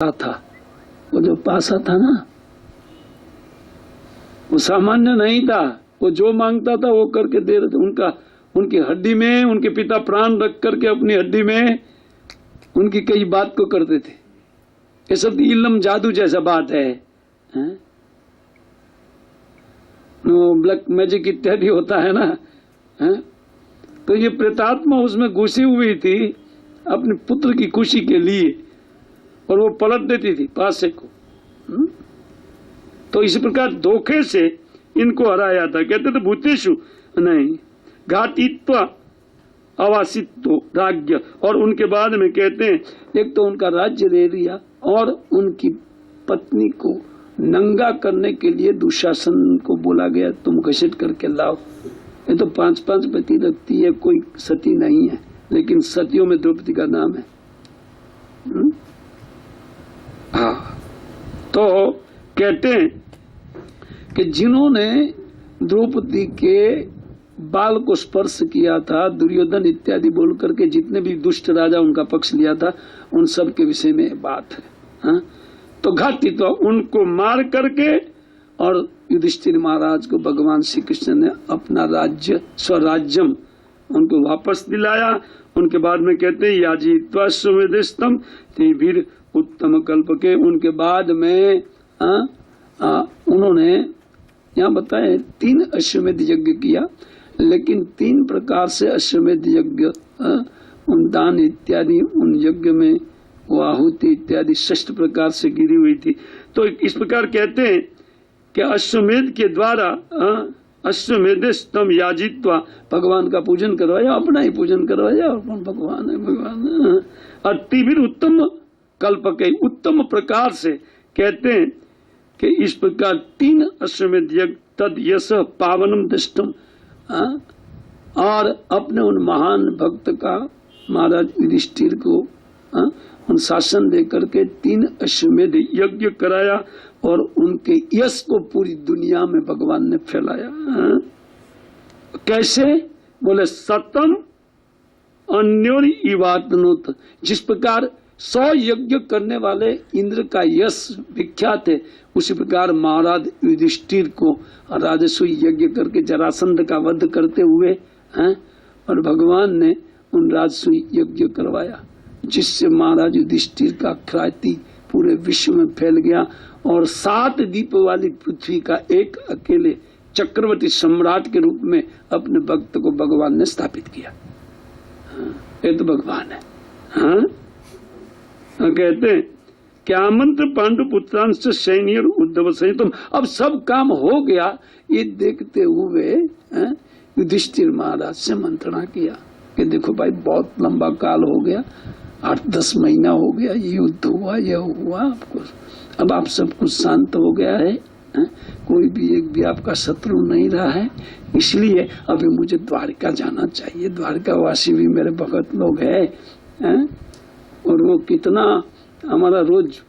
था, वो जो पासा था ना, वो सामान्य नहीं था। वो जो मांगता था वो करके दे रहे थे। उनकी हड्डी में उनके पिता प्राण रख करके अपनी हड्डी में उनकी कई बात को करते थे। ये सब इल्म जादू जैसा बात है, ब्लैक मैजिक इत्यादि होता है ना, है? तो ये प्रेतात्मा उसमें घुसी हुई थी अपने पुत्र की खुशी के लिए, और वो पलट देती थी पासे को। तो इस प्रकार धोखे से इनको हराया था। कहते थे भूतेषु नहीं घाटित्व अवासित्व राज्य, और उनके बाद में कहते हैं एक तो उनका राज्य ले लिया और उनकी पत्नी को नंगा करने के लिए दुशासन को बोला गया, तुम घसीट करके लाओ। ये तो 5-5 पति रखती है, कोई सती नहीं है, लेकिन सतियों में द्रौपदी का नाम है। हाँ, तो कहते हैं कि जिन्होंने द्रौपदी के बाल को स्पर्श किया था, दुर्योधन इत्यादि बोल करके जितने भी दुष्ट राजा उनका पक्ष लिया था, उन सब के विषय में बात है। हाँ? तो घाती तो उनको मार करके और युधिष्ठिर महाराज को भगवान श्री कृष्ण ने अपना राज्य स्वराज्यम उनको वापस दिलाया। उनके बाद में कहते हैं याजित्वा सुवेदिष्टम त्रिभिर उत्तम कल्प के। उनके बाद में उन्होंने यहाँ बताया 3 अश्वमेध यज्ञ किया, लेकिन 3 प्रकार से अश्वमेध यज्ञ, उन दान इत्यादि उन यज्ञ में वो आहुति इत्यादि 6 प्रकार से गिरी हुई थी। तो इस प्रकार कहते हैं कि अश्वमेध के द्वारा अश्वमेधस्तम याजित्वा भगवान का पूजन करवाया, अपना ही पूजन करवाया, भगवान है भगवान। और त्रिभिर उत्तम कल्पके, उत्तम प्रकार से कहते हैं कि इस प्रकार 3 अश्वमेध यज्ञ तद यश पावनम दृष्टम, और अपने उन महान भक्त का महाराज युधिष्ठिर को उन शासन दे करके 3 अश्वमेध यज्ञ कराया और उनके यश को पूरी दुनिया में भगवान ने फैलाया। कैसे बोले सतम अन्योर इवातनोत, जिस प्रकार 100 यज्ञ करने वाले इंद्र का यश विख्यात है, उसी प्रकार महाराज युधिष्ठिर को राजसूय यज्ञ करके जरासंध का वध करते हुए और भगवान ने उन राजसूय यज्ञ करवाया, जिससे महाराज युधिष्ठिर का ख्याति पूरे विश्व में फैल गया और 7 द्वीप वाली पृथ्वी का एक अकेले चक्रवर्ती सम्राट के रूप में अपने भक्त को भगवान ने स्थापित किया। ये तो भगवान है। हाँ? कहते हैं क्या मंत्र पांडु पुत्रांश सैन्य उद्धव संयुतम। अब सब काम हो गया, ये देखते हुए युधिष्ठिर महाराज से मंत्रणा किया कि देखो भाई बहुत लंबा काल हो गया, 8-10 महीना हो गया, ये युद्ध हुआ, ये हुआ, आपको अब आप सब कुछ शांत हो गया है, कोई भी एक भी आपका शत्रु नहीं रहा है, इसलिए अभी मुझे द्वारका जाना चाहिए। द्वारका वासी भी मेरे भगत लोग हैं, और वो कितना हमारा रोज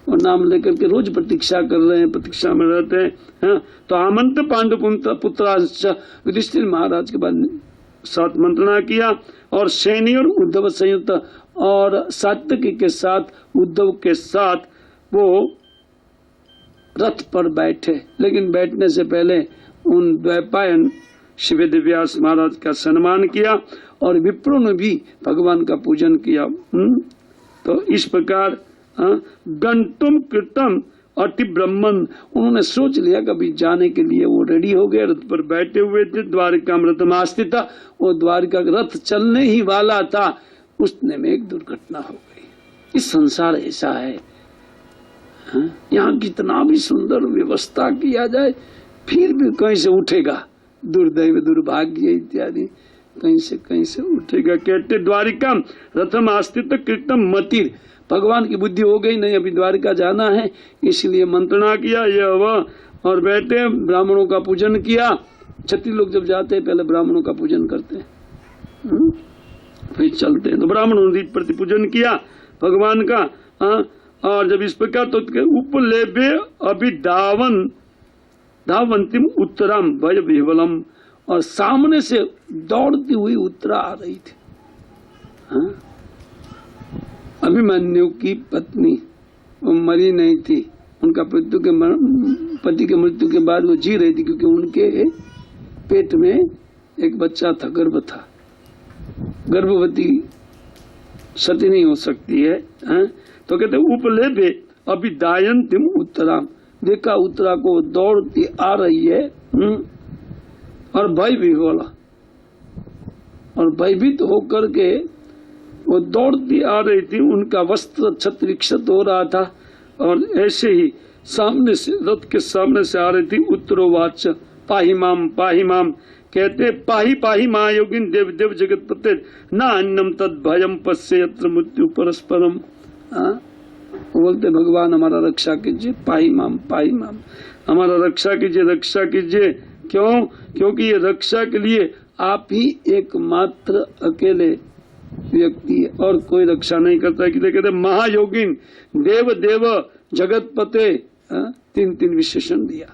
वो नाम लेकर के रोज प्रतीक्षा कर रहे हैं, प्रतीक्षा में रहते हैं। तो आमंत पांडु पुत्रांश युधिष्ठिर महाराज के बाद 7 मंत्रणा किया, और सैन्य और उद्धव संयुक्त, और सात्यकी के साथ उद्धव के साथ वो रथ पर बैठे, लेकिन बैठने से पहले उन द्वैपायन शिवेद व्यास महाराज का सम्मान किया, और विप्रों ने भी भगवान का पूजन किया। तो इस प्रकार गंतुम कृतम अति ब्रह्मन, उन्होंने सोच लिया कभी जाने के लिए वो रेडी हो गए, रथ पर बैठे हुए थे। द्वारिका रथमास्थिता, वो द्वारिका रथ चलने ही वाला था, उसने में एक दुर्घटना हो गई। इस संसार ऐसा है, यहाँ कितना भी सुंदर व्यवस्था किया जाए फिर भी कहीं से उठेगा, दुर्दैव दुर्भाग्य इत्यादि कहीं से उठेगा। कहते द्वारिका रथम आस्थित कृतम मतिर, भगवान की बुद्धि हो गई नहीं, अभी द्वारिका जाना है, इसलिए मंत्रणा किया यह वह, और बैठे ब्राह्मणों का पूजन किया। क्षत्रिय लोग जब जाते हैं पहले ब्राह्मणों का पूजन करते हैं, फिर चलते हैं। तो ब्राह्मणों ने प्रति पूजन किया भगवान का। और जब इस प्रकार तो उपलेभे अभी धावंतिम उत्तरम भय विवलम, और सामने से दौड़ती हुई उत्तरा आ रही थी। अभिमन्यु की पत्नी वो मरी नहीं थी, उनका पति के मृत्यु के बाद वो जी रही थी, क्योंकि उनके पेट में एक बच्चा था, गर्भ था। गर्भवती सती नहीं हो सकती है, तो कहते उपलेभे अभिदायंतिम उत्तराम, देखा उत्तरा को दौड़ती आ रही है, और भय भी बोला, और भयभीत होकर के वो दौड़ती आ रही थी, उनका वस्त्र क्षत हो रहा था, और ऐसे ही सामने से, रथ के सामने से आ रही थी। उत्तरोवाच पाहि माम, कहते पाहि पाहि महायोगिन देव देव जगत पते न अन्नम तद भयम पश्य यत्र मृत्यु परस्परम। बोलते भगवान हमारा रक्षा कीजिए, पाहि माम हमारा रक्षा कीजिए। क्यों? क्योंकि ये रक्षा के लिए आप ही एकमात्र अकेले व्यक्ति है, और कोई रक्षा नहीं करता। कहते महायोगिन देव देव जगत पते, 3 विशेषण दिया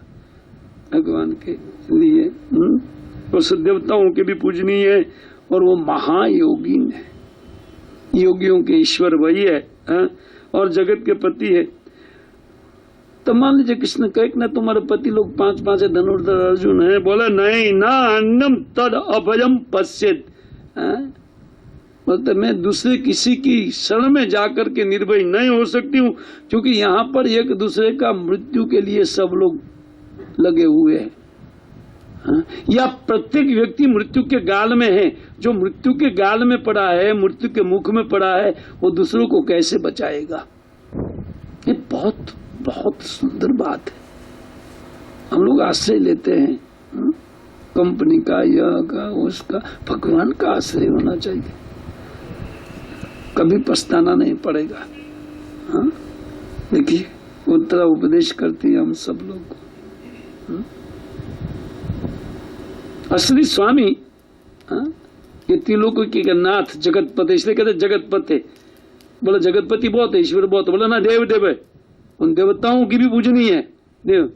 भगवान के लिए। वो सब देवताओं के भी पूजनीय है, और वो महायोगिन है, योगियों के ईश्वर वही है, और जगत के पति है। तो मान लीजिए कृष्ण कहे ना तुम्हारे पति लोग 5 है, धनुर्धर अर्जुन है, बोला नहीं ना अन्नम तद अभयम पश्येत, बोलते मैं दूसरे किसी की शरण में जाकर के निर्भय नहीं हो सकती हूँ, क्योंकि यहाँ पर एक दूसरे का मृत्यु के लिए सब लोग लगे हुए हैं। या प्रत्येक व्यक्ति मृत्यु के गाल में है, जो मृत्यु के गाल में पड़ा है, मृत्यु के मुख में पड़ा है, वो दूसरों को कैसे बचाएगा? ये बहुत बहुत सुंदर बात है। हम लोग आश्रय लेते हैं कंपनी का, यह का, उसका, भगवान का आश्रय होना चाहिए, कभी पछताना नहीं पड़ेगा। देखिए उत्तरा उपदेश करती है हम सब लोग को। असली स्वामी ये त्रिलोक के नाथ जगतपति, इसलिए कहते जगतपति। बोला जगतपति बहुत है, ईश्वर बहुत है। बोला ना देव देव है, उन देवताओं की भी पूजनी है देव,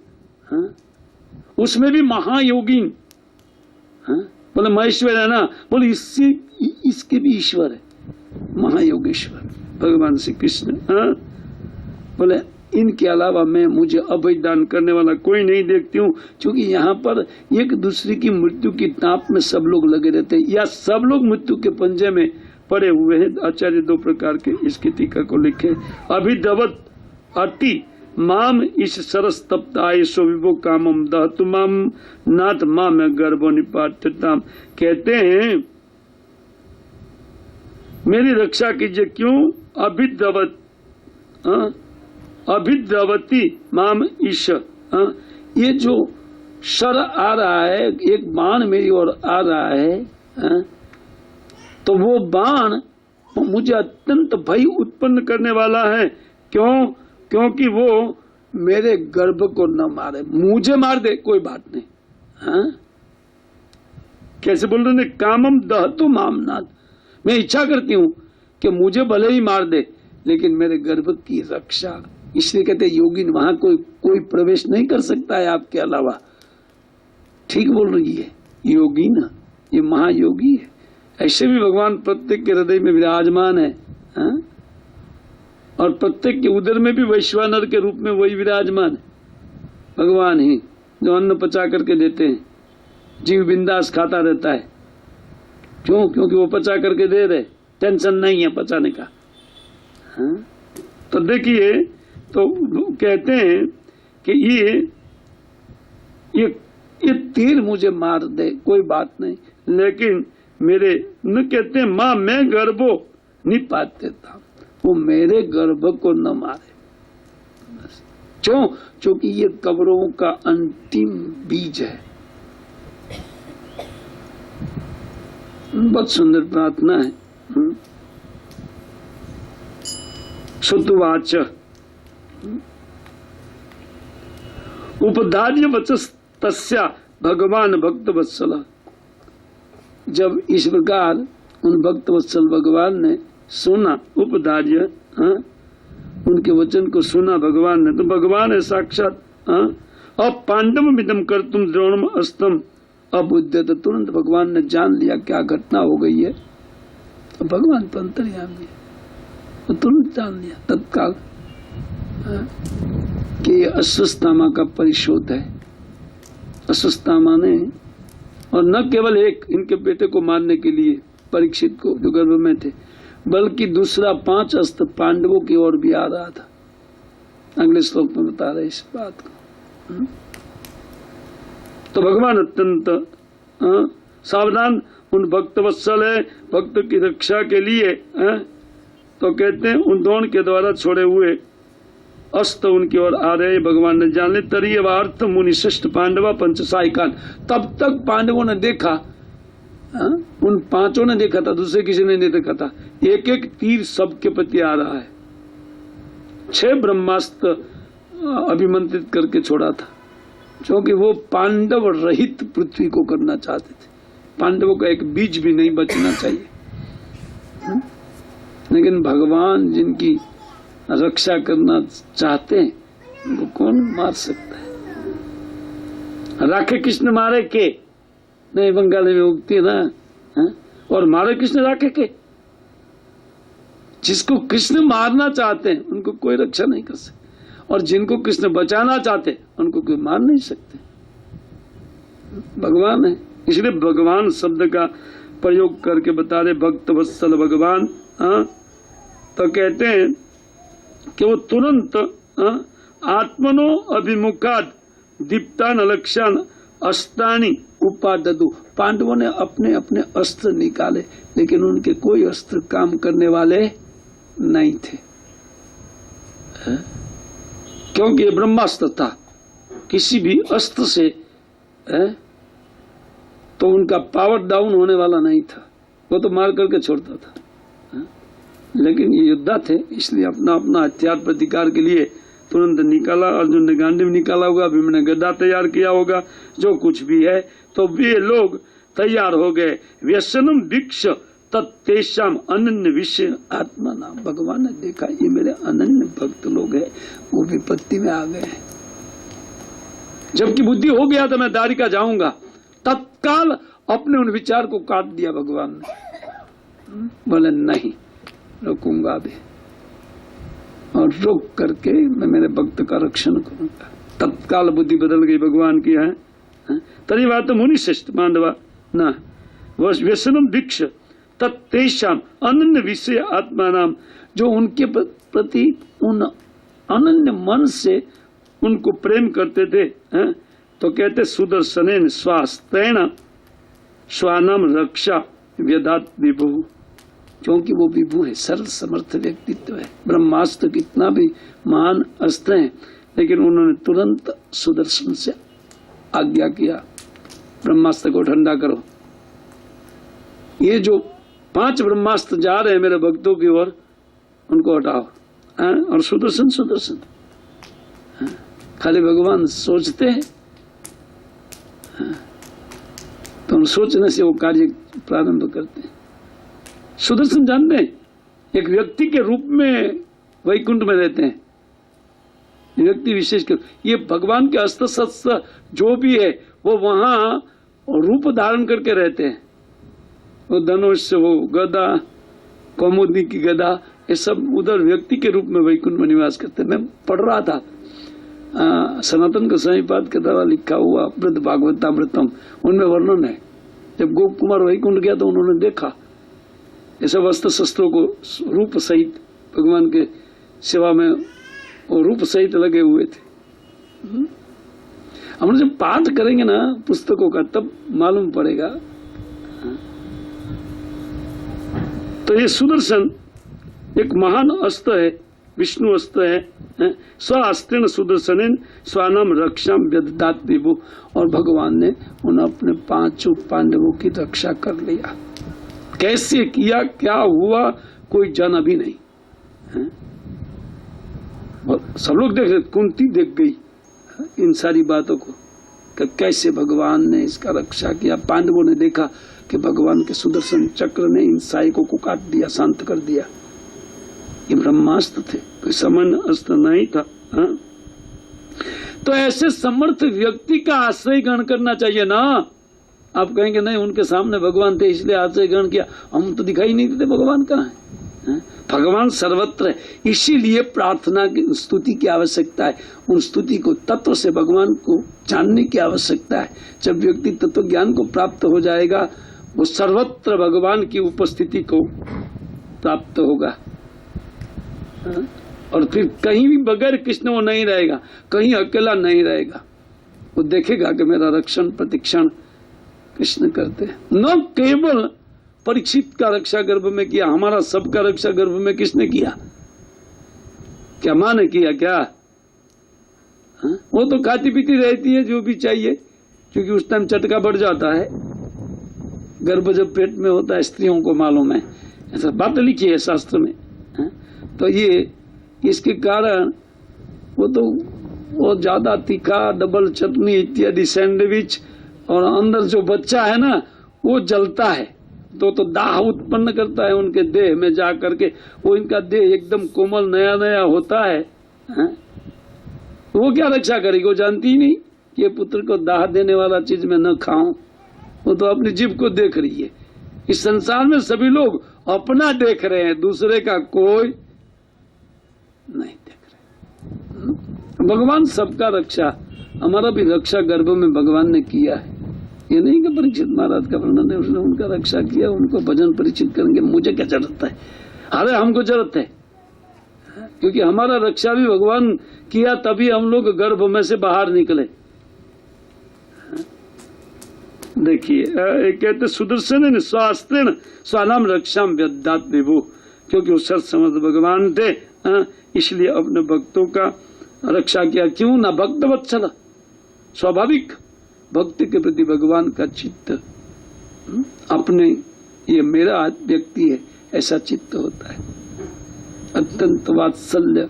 उसमें भी महायोगिन। बोले महेश्वर है ना, बोले इसके भी ईश्वर है, महायोगेश्वर भगवान श्री कृष्ण। बोले इनके अलावा मुझे अभय दान करने वाला कोई नहीं देखती हूँ, क्योंकि यहाँ पर एक दूसरे की मृत्यु की ताप में सब लोग लगे रहते हैं, या सब लोग मृत्यु के पंजे में पड़े हुए हैं। आचार्य 2 प्रकार के इसकी टीका को लिखे। अभिदवत अति माम इस सरस तप्त आयसो विभो कामम दहतु माम नाथ माम गर्भो निपात्यताम। कहते हैं मेरी रक्षा कीजिए। क्यों? अभिद्रवती माम ईश, ये जो शर आ रहा है, एक बाण मेरी ओर आ रहा है, तो वो बाण मुझे अत्यंत भय उत्पन्न करने वाला है। क्यों? क्योंकि वो मेरे गर्भ को न मारे, मुझे मार दे कोई बात नहीं। कैसे बोल रहे हैं? कामम दहतु माम नाथ, मैं इच्छा करती हूँ कि मुझे भले ही मार दे, लेकिन मेरे गर्भ की रक्षा। इसलिए कहते योगिन वहां कोई प्रवेश नहीं कर सकता है आपके अलावा। ठीक बोल रही है योगिन, ये महायोगी है। ऐसे भी भगवान प्रत्येक के हृदय में विराजमान है, और प्रत्येक के उदर में भी वैश्वानर के रूप में वही विराजमान है। भगवान ही जो अन्न पचा करके देते हैं, जीव बिंदास खाता रहता है। क्यों? क्योंकि वो पचा करके दे रहे, टेंशन नहीं है पचाने का। तो देखिए, तो कहते हैं कि ये तीर मुझे मार दे कोई बात नहीं, लेकिन मेरे न कहते हैं माँ मैं गर्भो निपाते था, वो मेरे गर्भ को न मारे। क्यों? क्योंकि ये कब्रों का अंतिम बीज है। बहुत सुंदर प्रार्थना है। श्रुतुवाच उपदार्य वचस्तस्या भगवान भक्त वत्सल। जब इस प्रकार उन भक्त वत्सल भगवान ने सुना, उपदार्य उनके वचन को सुना भगवान ने, तो भगवान है साक्षात। अब पांडव मिदम कर तुम द्रोणम अस्तम अबुद्ध, तो तुरंत भगवान ने जान लिया क्या घटना हो गई है। तो भगवान तो अंतर्यामी है, वो तुरंत जान लिया तत्काल कि ये अश्वत्थामा का परिशोध है। अश्वत्थामा ने, और न केवल एक इनके बेटे को मारने के लिए परीक्षित को जो गर्भ में थे, बल्कि दूसरा 5 अस्त्र पांडवों की ओर भी आ रहा था। अगले श्लोक में बता रहे इस बात को। तो भगवान अत्यंत सावधान उन भक्त वत्सल है, भक्त की रक्षा के लिए तो कहते हैं उन द्रोण के द्वारा छोड़े हुए अस्त्र उनकी ओर आ रहे भगवान ने जान ले। तरीय वार्थ मुनि श्रेष्ठ पांडवा पंचसायिकान। तब तक पांडवों ने देखा, उन 5 ने देखा था, दूसरे किसी ने नहीं देखा था। एक एक तीर सबके प्रति आ रहा है। 6 ब्रह्मास्त्र अभिमंत्रित करके छोड़ा था, क्योंकि वो पांडव रहित पृथ्वी को करना चाहते थे। पांडवों का एक बीज भी नहीं बचना चाहिए। लेकिन भगवान जिनकी रक्षा करना चाहते हैं उनको कौन मार सकता है। राखे कृष्ण मारे के, नहीं बंगाली में उगती है ना, और मारे कृष्ण राखे के। जिसको कृष्ण मारना चाहते हैं उनको कोई रक्षा नहीं कर सकते, और जिनको कृष्ण बचाना चाहते हैं उनको कोई मार नहीं सकते। भगवान है, इसलिए भगवान शब्द का प्रयोग करके बता रहे भक्त वत्सल भगवान। तो कहते हैं कि वो तुरंत आत्मनो अभिमुखाद दीप्तान लक्षण अस्त्राणि उपाददु। पांडवों ने अपने अपने अस्त्र निकाले, लेकिन उनके कोई अस्त्र काम करने वाले नहीं थे, क्योंकि ये ब्रह्मास्त्र था। किसी भी अस्त्र से तो उनका पावर डाउन होने वाला नहीं था, वो तो मार करके छोड़ता था। लेकिन ये योद्धा थे, इसलिए अपना अपना हथियार प्रतिकार के लिए तुरंत निकाला। अर्जुन ने गांडीव निकाला होगा, भीम ने गदा तैयार किया होगा, जो कुछ भी है। तो वे लोग तैयार हो गए। व्यसनम भिक्ष तत्तेषाम अनन्य विषय आत्मा नाम। भगवान ने देखा ये मेरे अनन्य भक्त लोग हैं, वो विपत्ति में आ गए। जबकि बुद्धि हो गया था मैं द्वारिका जाऊंगा, तत्काल अपने उन विचार को काट दिया भगवान ने। बोले नहीं, रुकूंगा भी, और रुक करके मैं मेरे भक्त का रक्षण करूंगा। तत्काल बुद्धि बदल गई भगवान की है। तरी बात मुनि श्रेष्ठ पांडवा न व्यसनम भिक्ष तत्तेषाम अनन्य विषय आत्मा नाम। जो उनके प्रति उन अनन्य मन से उनको प्रेम करते थे, तो कहते सुदर्शनेन स्वास्तेन स्वानम रक्षा व्यदात विभु। क्योंकि वो विभु है, सरल समर्थ व्यक्तित्व है। ब्रह्मास्त्र कितना भी महान अस्त्र है, लेकिन उन्होंने तुरंत सुदर्शन से आज्ञा किया, ब्रह्मास्त्र को ठंडा करो। ये जो 5 ब्रह्मास्त्र जा रहे हैं मेरे भक्तों की ओर, उनको हटाओ। और सुदर्शन सुदर्शन खाली भगवान सोचते हैं, तो उन सोचने से वो कार्य प्रारंभ करते हैं। सुदर्शन जानते हैं, एक व्यक्ति के रूप में वैकुंठ में रहते हैं, व्यक्ति विशेष कर। ये भगवान के अस्त्र शस्त्र जो भी है वो वहां रूप धारण करके रहते हैं। वो धनुष, वो गदा, कौमुदी की गदा, ये सब उधर व्यक्ति के रूप में वैकुंठ में निवास करते हैं। मैं पढ़ रहा था सनातन गोस्वामी पाद के द्वारा लिखा हुआ वृद्ध भागवतामृतम, उनमें वर्णन है। जब गोप कुमार वैकुंठ गया तो उन्होंने देखा ये सब अस्त्र शस्त्रों को रूप सहित भगवान के सेवा में वो रूप सहित लगे हुए थे। हम जब पाठ करेंगे ना पुस्तकों का, तब मालूम पड़ेगा। तो ये सुदर्शन एक महान अस्त्र है, विष्णु अस्त्र है। स्वास्त्रेण सुदर्शनेन स्वानम रक्षाम व्यददात विभु। और भगवान ने उन अपने 5 पांडवों की रक्षा कर लिया। कैसे किया, क्या हुआ, कोई जाना भी नहीं है? सब लोग देख रहे, कुंती देख गई इन सारी बातों को कि कैसे भगवान ने इसका रक्षा किया। पांडवों ने देखा कि भगवान के सुदर्शन चक्र ने इन सायकों को काट दिया, शांत कर दिया। ये ब्रह्मास्त्र थे, कोई सामान्य अस्त्र नहीं था। तो ऐसे समर्थ व्यक्ति का आश्रय ग्रहण करना चाहिए ना। आप कहेंगे नहीं, उनके सामने भगवान थे इसलिए आश्रय ग्रहण किया। हम तो दिखाई नहीं देते भगवान कहाँ है। भगवान सर्वत्र है, इसीलिए प्रार्थना की स्तुति की आवश्यकता है। उन स्तुति को तत्व से भगवान को जानने की आवश्यकता है। जब व्यक्ति तत्व ज्ञान को प्राप्त हो जाएगा, वो सर्वत्र भगवान की उपस्थिति को प्राप्त होगा। और फिर कहीं भी बगैर कृष्ण वो नहीं रहेगा, कहीं अकेला नहीं रहेगा। वो देखेगा कि मेरा रक्षण प्रतिक्षण कृष्ण करते हैं। न केवल परीक्षित का रक्षा गर्भ में किया, हमारा सबका रक्षा गर्भ में किसने किया? क्या मां ने किया क्या? वो तो खाती पीती रहती है जो भी चाहिए, क्योंकि उस टाइम चटका बढ़ जाता है। गर्भ जब पेट में होता है, स्त्रियों को मालूम है, ऐसा बात लिखी है शास्त्र में। तो ये इसके कारण वो ज्यादा तीखा, डबल चटनी इत्यादि सैंडविच, और अंदर जो बच्चा है ना वो जलता है, तो दाह उत्पन्न करता है उनके देह में जा करके। वो इनका देह एकदम कोमल नया नया होता है, वो क्या रक्षा करेगी? वो जानती ही नहीं कि ये पुत्र को दाह देने वाला चीज मैं न खाऊं। वो तो अपनी जीभ को देख रही है। इस संसार में सभी लोग अपना देख रहे हैं, दूसरे का कोई नहीं देख रहे। भगवान सबका रक्षा, हमारा भी रक्षा गर्भ में भगवान ने किया है। ये नहीं कि परीक्षित महाराज का वर्णन है, उसने उनका रक्षा किया, उनको भजन परिचित करेंगे, मुझे क्या जरूरत है? अरे हमको जरूरत है, क्योंकि हमारा रक्षा भी भगवान किया, तभी हम लोग गर्भ में से बाहर निकले। देखिए कहते सुदर्शन स्वास्त्रेण स्वानाम रक्षा व्यदात विभु, क्योंकि वो सत समझ भगवान थे, इसलिए अपने भक्तों का रक्षा किया। क्यों ना? भक्त वत्सल, स्वाभाविक भक्ति के प्रति भगवान का चित्त अपने, ये मेरा व्यक्ति है ऐसा चित्त होता है। अत्यंत वात्सल्य,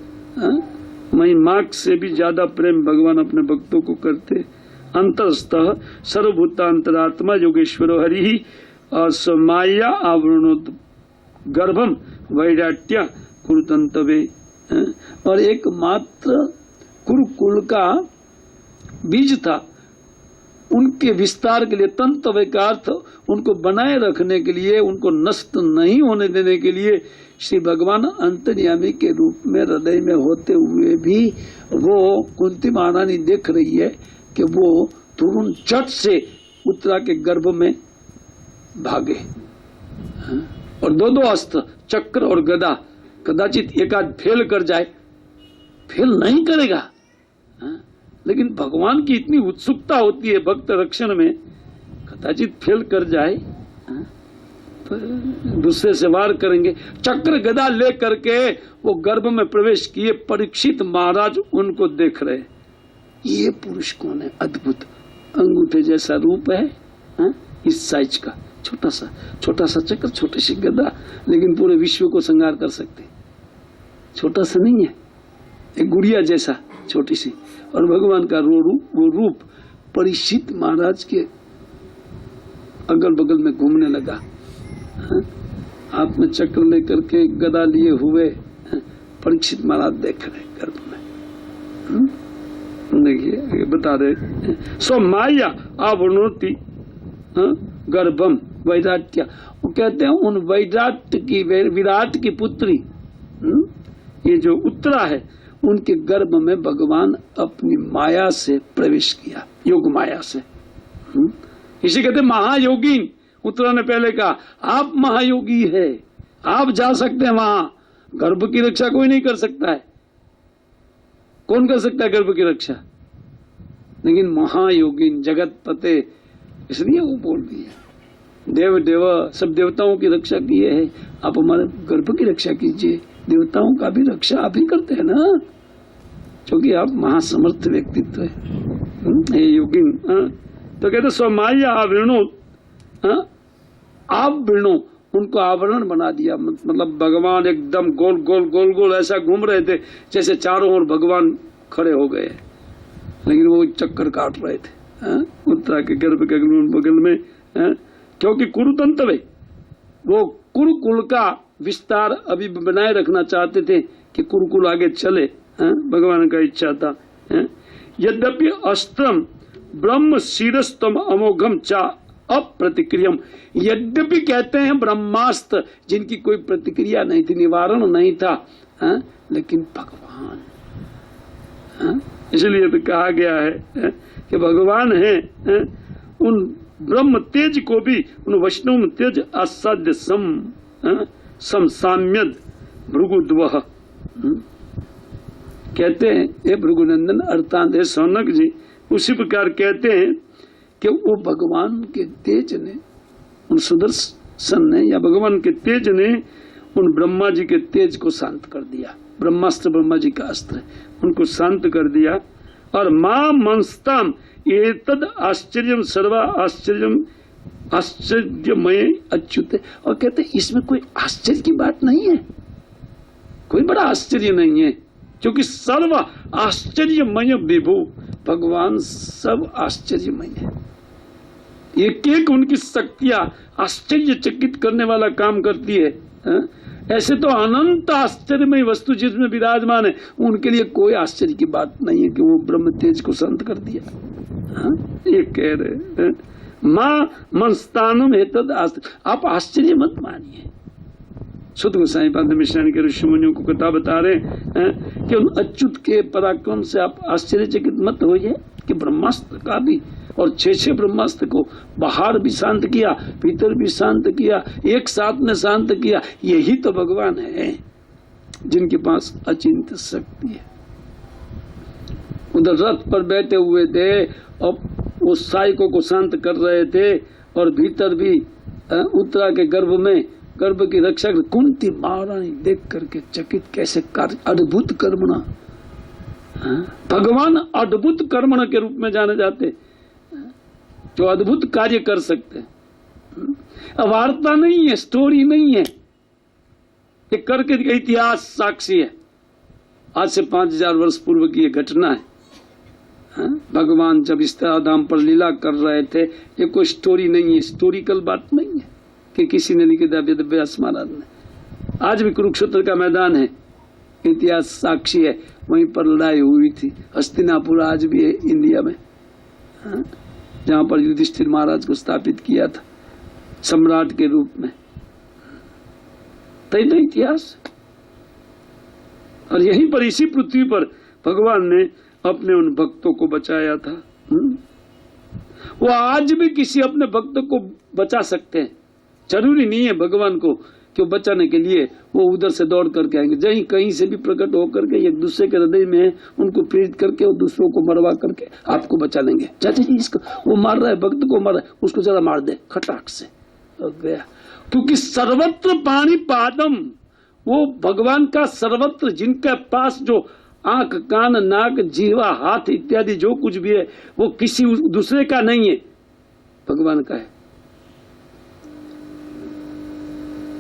मई मार्ग से भी ज्यादा प्रेम भगवान अपने भक्तों को करते। अंतरस्तः सर्वभूतांतरात्मा योगेश्वरो हरि और समाया आवरणोत गर्भम वैराट्य कुरुतंतवे, और एकमात्र कुरुकुल का बीज था उनके विस्तार के लिए, तंतव्य का अर्थ उनको बनाए रखने के लिए, उनको नष्ट नहीं होने देने के लिए श्री भगवान अंतर्यामी के रूप में हृदय में होते हुए भी वो कुंती महारानी देख रही है कि वो तुरंत झट से उत्तरा के गर्भ में भागे। और दो अस्त्र, चक्र और गदा, कदाचित एक आध फेल कर जाए, फेल नहीं करेगा, लेकिन भगवान की इतनी उत्सुकता होती है भक्त रक्षण में, कदाचित फेल कर जाए तो दूसरे से वार करेंगे। चक्र गदा ले करके वो गर्भ में प्रवेश किए। परीक्षित महाराज उनको देख रहे, ये पुरुष कौन है? अद्भुत, अंगूठे जैसा रूप है, इस साइज का, छोटा सा चक्र, छोटी सी गदा, लेकिन पूरे विश्व को संहार कर सकते। छोटा सा नहीं है, एक गुड़िया जैसा छोटी सी। और भगवान का वो रूप परीक्षित महाराज के अगल बगल में घूमने लगा। हाथ में चक्र लेकर के गदा लिए हुए परीक्षित महाराज देख रहे गर्भ में। देखिए बता रहे, सो माया आवरणोति गर्भम वैराट्य, वो कहते हैं उन वैराट की, विराट की पुत्री ये जो उत्तरा है, उनके गर्भ में भगवान अपनी माया से प्रवेश किया, योग माया से। इसे कहते महायोगी। उत्तरा ने पहले कहा आप महायोगी है, आप जा सकते हैं वहां, गर्भ की रक्षा कोई नहीं कर सकता है। कौन कर सकता है गर्भ की रक्षा? लेकिन महायोगिन जगत पते, इसलिए वो बोल दिया देव सब देवताओं की रक्षा किए है, आप हमारे गर्भ की रक्षा कीजिए। देवताओं का भी रक्षा आप ही करते हैं ना, क्योंकि आप महासमर्थ व्यक्तित्व है योगिन। तो कहते स्वमाया आवरणो, आवरणो, उनको आवरण बना दिया। मतलब भगवान एकदम गोल गोल गोल गोल ऐसा घूम रहे थे जैसे चारों ओर भगवान खड़े हो गए, लेकिन वो चक्कर काट रहे थे उत्तरा के गर्भ के बगल में। क्योंकि कुरुतंत्र में वो कुरुकुल का विस्तार अभी बनाए रखना चाहते थे कि कुरुकुल आगे चले, भगवान का इच्छा था। यद्यपि अस्त्रम ब्रह्म शिरस्तम अमोघम चा अप्रतिक्रियम, यद्यपि कहते हैं ब्रह्मास्त्र जिनकी कोई प्रतिक्रिया नहीं थी, निवारण नहीं था, लेकिन भगवान, इसलिए तो कहा गया है कि भगवान है, उन ब्रह्म तेज को भी उन वैष्णव तेज असाध्य सम साम्यद भृगुद्वह कहते हैं। हे भृगुनंदन अर्थात हे सौनक जी, उसी प्रकार कहते हैं कि वो भगवान के तेज ने, उन सुदर्शन ने या भगवान के तेज ने उन ब्रह्मा जी के तेज को शांत कर दिया। ब्रह्मास्त्र ब्रह्मा जी का अस्त्र है, उनको शांत कर दिया। और मां मंस्ताम एतद आश्चर्यम सर्वा आश्चर्यमय अच्युत, और कहते इसमें कोई आश्चर्य की बात नहीं है, कोई बड़ा आश्चर्य नहीं है, क्योंकि सर्व आश्चर्यमय विभु, भगवान सब आश्चर्यमय है। एक एक उनकी शक्तियां आश्चर्यचकित करने वाला काम करती है। ऐसे तो अनंत आश्चर्यमय वस्तु जिसमें विराजमान है, उनके लिए कोई आश्चर्य की बात नहीं है कि वो ब्रह्म तेज को शांत कर दिया। ये कह रहे मां मनस्तानम हेतद आश्चर्य, आप आश्चर्य मत मानिए। सुध गोसाई पाद मिश्रण के ऋषि मुनियों को कथा बता रहे हैं कि उन अच्युत के पराक्रम से आप आश्चर्यचकित मत होइए कि ब्रह्मास्त्र का भी और 6 ब्रह्मास्त्र को बाहर भी शांत किया, भीतर भी शांत किया, एक साथ में शांत किया। यही तो भगवान है जिनके पास अचिंत्य शक्ति है। उधर रथ पर बैठे हुए थे और वो साइकों को शांत कर रहे थे, और भीतर भी उत्तरा के गर्भ में गर्भ की रक्षा कर कुंती महारानी देख करके चकित, कैसे कार्य अद्भुत कर्मणा, भगवान अद्भुत कर्मणा के रूप में जाने जाते, जो अद्भुत कार्य कर सकते हैं। वार्ता नहीं है, स्टोरी नहीं है, ये करके इतिहास साक्षी है। आज से 5000 वर्ष पूर्व की ये घटना है। भगवान जब इस धाम पर लीला कर रहे थे, ये कोई स्टोरी नहीं है, हिस्टोरिकल बात नहीं है कि किसी ने लिखी थी व्यास महाराज ने। आज भी कुरुक्षेत्र का मैदान है, इतिहास साक्षी है, वहीं पर लड़ाई हुई थी। हस्तिनापुर आज भी है इंडिया में, जहां पर युधिष्ठिर महाराज को स्थापित किया था सम्राट के रूप में। तय तो इतिहास, और यहीं पर इसी पृथ्वी पर भगवान ने अपने उन भक्तों को बचाया था। वो आज भी किसी अपने भक्त को बचा सकते हैं। जरूरी नहीं है भगवान को कि बचाने के लिए वो उधर से दौड़ करके आएंगे, जहीं कहीं से भी प्रकट होकर के एक दूसरे के हृदय में उनको प्रेरित करके और दूसरों को मरवा करके आपको बचा लेंगे। चाचा जी इसको वो मार रहा है, भक्त को मार रहा है, उसको जरा मार दे खटाक से, हो गया। क्योंकि सर्वत्र पानी पादम, वो भगवान का सर्वत्र, जिनके पास जो आंख कान नाक जीवा हाथ इत्यादि जो कुछ भी है वो किसी दूसरे का नहीं है, भगवान का है।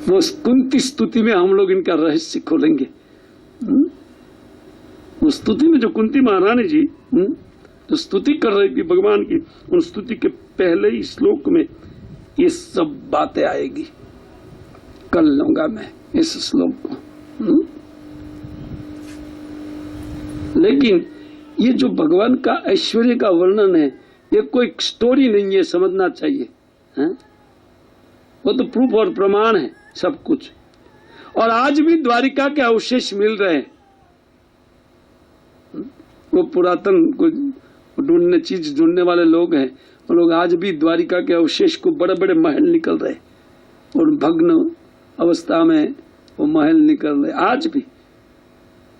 वो कुंती स्तुति में हम लोग इनका रहस्य खोलेंगे। वो स्तुति में जो कुंती महारानी जी जो स्तुति कर रही थी भगवान की, उन स्तुति के पहले ही श्लोक में ये सब बातें आएगी। कर लूंगा मैं इस श्लोक को। लेकिन ये जो भगवान का ऐश्वर्य का वर्णन है, ये कोई स्टोरी नहीं है, समझना चाहिए है? वो तो प्रूफ और प्रमाण है सब कुछ। और आज भी द्वारिका के अवशेष मिल रहे हैं। वो पुरातन को ढूंढने, चीज ढूंढने वाले लोग हैं, वो लोग आज भी द्वारिका के अवशेष को, बड़े बड़े महल निकल रहे और भग्न अवस्था में वो महल निकल रहे आज भी।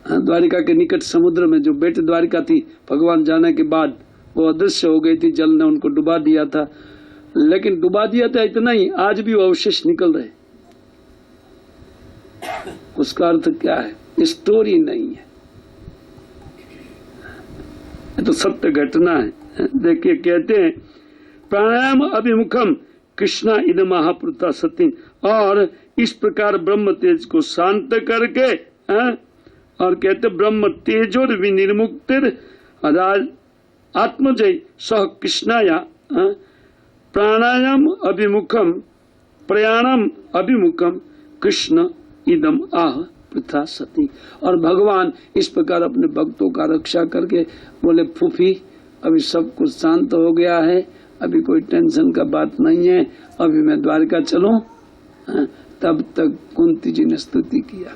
द्वारिका के निकट समुद्र में जो बेट द्वारिका थी, भगवान जाने के बाद वो अदृश्य हो गई थी, जल ने उनको डुबा दिया था। लेकिन डुबा दिया था इतना ही, आज भी वो अवशेष निकल रहे। उसका अर्थ क्या है? स्टोरी नहीं है, ये तो सत्य घटना है। देखिए कहते हैं प्राणायाम अभिमुखम कृष्णा इद महापुरुता सती, और इस प्रकार ब्रह्म तेज को शांत करके और कहते ब्रह्म तेजोर विनिर्मुक्तिर आत्मजय सह कृष्णाया प्राणायाम अभिमुखम प्रयाणम अभिमुखम कृष्ण इदम आह पृथा सती। और भगवान इस प्रकार अपने भक्तों का रक्षा करके बोले फूफी अभी सब कुछ शांत हो गया है, अभी कोई टेंशन का बात नहीं है, अभी मैं द्वारका चलूं। तब तक कुंती जी ने स्तुति किया,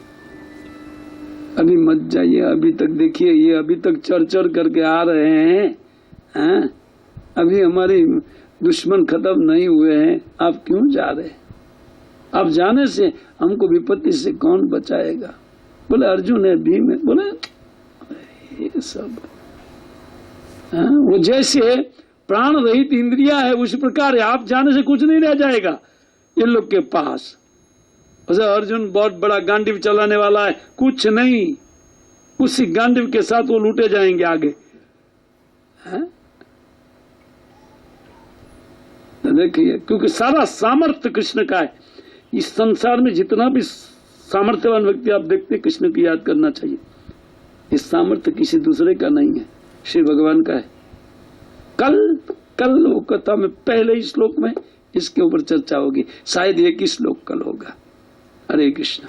अभी मत जाइए, अभी तक देखिए ये अभी तक चढ़ करके आ रहे हैं, अभी हमारे दुश्मन खत्म नहीं हुए हैं, आप क्यों जा रहे हैं? आप जाने से हमको विपत्ति से कौन बचाएगा? बोले अर्जुन है, भीम है। बोले ये सब वो जैसे प्राण रहित इंद्रिया है उसी प्रकार है, आप जाने से कुछ नहीं रह जाएगा इन लोग के पास। अर्जुन बहुत बड़ा गांडीव चलाने वाला है, कुछ नहीं, उसी गांडीव के साथ वो लूटे जाएंगे आगे। देखिए, क्योंकि सारा सामर्थ्य कृष्ण का है। इस संसार में जितना भी सामर्थ्यवान व्यक्ति आप देखते हैं, कृष्ण की याद करना चाहिए। इस सामर्थ्य किसी दूसरे का नहीं है, श्री भगवान का है। कल वो कथा में पहले ही श्लोक में इसके ऊपर चर्चा होगी, शायद एक ही श्लोक कल होगा। हरे कृष्ण।